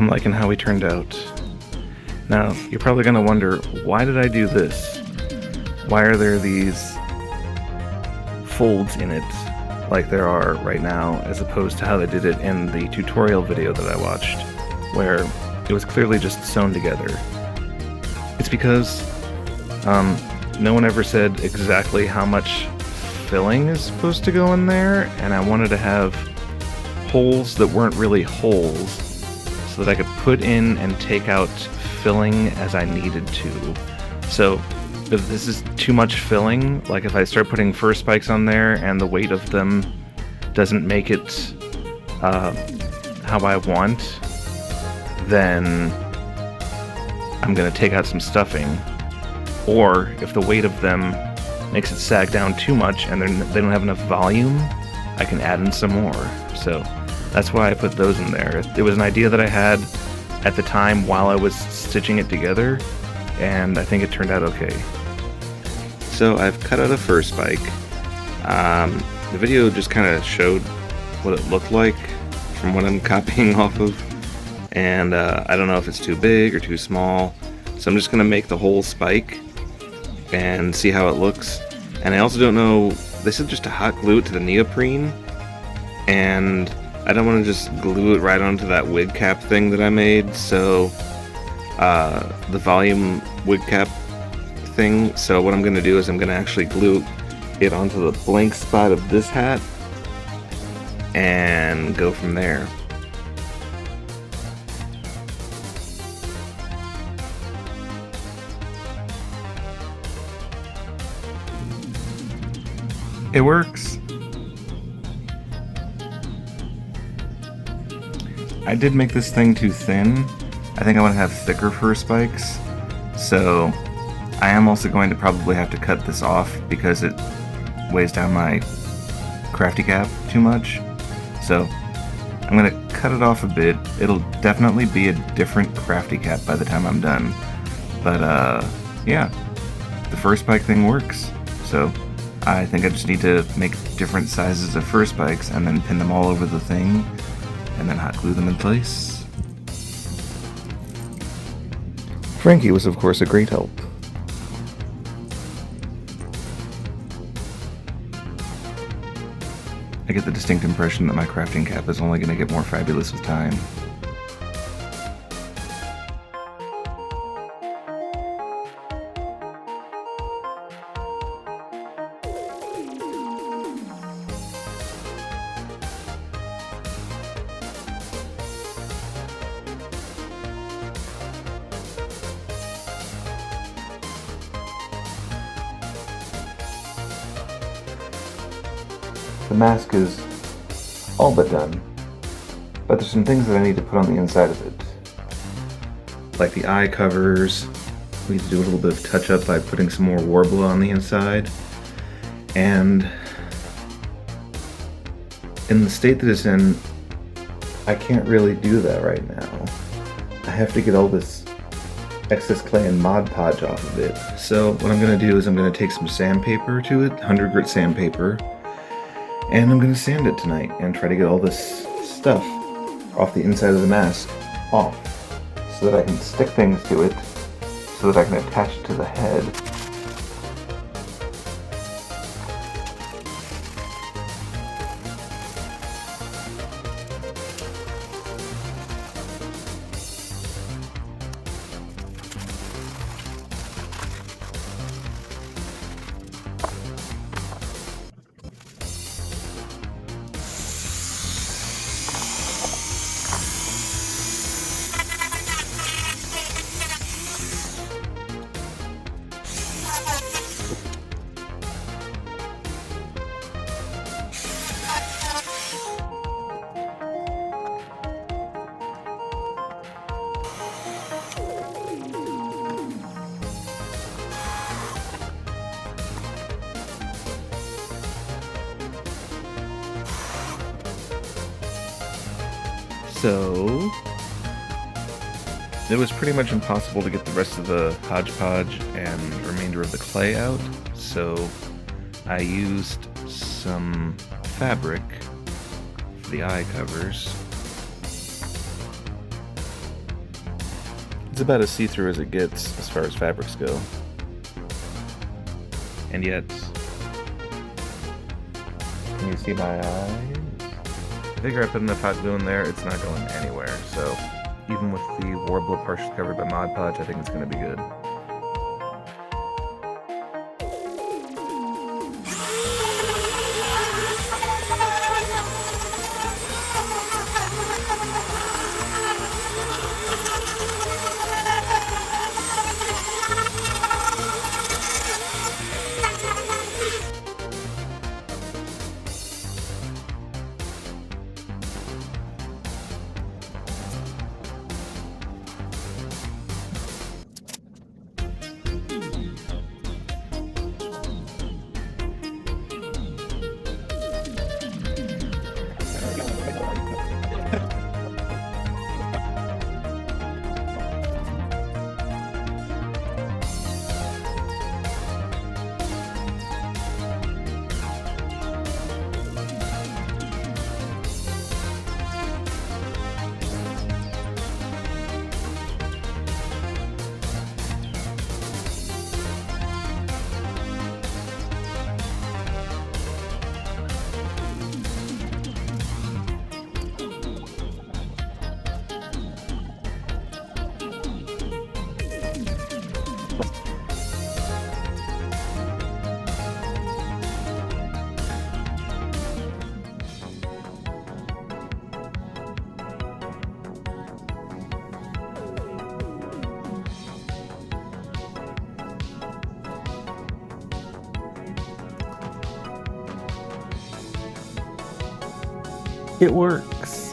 I'm liking how he turned out. Now, you're probably going to wonder, why did I do this? Why are there these folds in it like there are right now, as opposed to how they did it in the tutorial video that I watched, where it was clearly just sewn together? It's because no one ever said exactly how much filling is supposed to go in there, and I wanted to have holes that weren't really holes so that I could put in and take out filling as I needed to. So if this is too much filling, like if I start putting fur spikes on there and the weight of them doesn't make it how I want, then I'm going to take out some stuffing. Or if the weight of them makes it sag down too much and they don't have enough volume, I can add in some more. So that's why I put those in there. It was an idea that I had at the time while I was stitching it together, and I think it turned out okay. So I've cut out a fur spike. The video just kind of showed what it looked like from what I'm copying off of, and I don't know if it's too big or too small, so I'm just going to make the whole spike and see how it looks. And I also don't know, they said just to hot glue it to the neoprene, and I don't want to just glue it right onto that wig cap thing that I made, so the volume wig cap thing. So what I'm going to do is I'm going to actually glue it onto the blank spot of this hat and go from there. It works. I did make this thing too thin. I think I want to have thicker fur spikes, so I am also going to probably have to cut this off because it weighs down my crafty cap too much. So I'm going to cut it off a bit. It'll definitely be a different crafty cap by the time I'm done. But yeah, the fur spike thing works. So I think I just need to make different sizes of fur spikes and then pin them all over the thing and then hot glue them in place. Frankie was of course a great help. I get the distinct impression that my crafting cap is only going to get more fabulous with time. The mask is all but done, but there's some things that I need to put on the inside of it. Like the eye covers, we need to do a little bit of touch up by putting some more Warbler on the inside, and in the state that it's in, I can't really do that right now. I have to get all this excess clay and Mod Podge off of it. So what I'm going to do is I'm going to take some sandpaper to it, 100 grit sandpaper, and I'm going to sand it tonight and try to get all this stuff off the inside of the mask off so that I can stick things to it so that I can attach it to the head. So it was pretty much impossible to get the rest of the hodgepodge and remainder of the clay out, so I used some fabric for the eye covers. It's about as see-through as it gets as far as fabrics go. And yet, can you see my eyes? I figure I put enough hot glue in there, it's not going anywhere. So even with the Warbler partially covered by Mod Podge, I think it's going to be good. It works.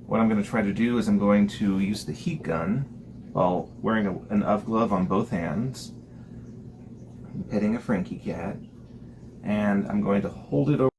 What I'm going to try to do is I'm going to use the heat gun while wearing an UV glove on both hands. I'm petting a Frankie cat. And I'm going to hold it over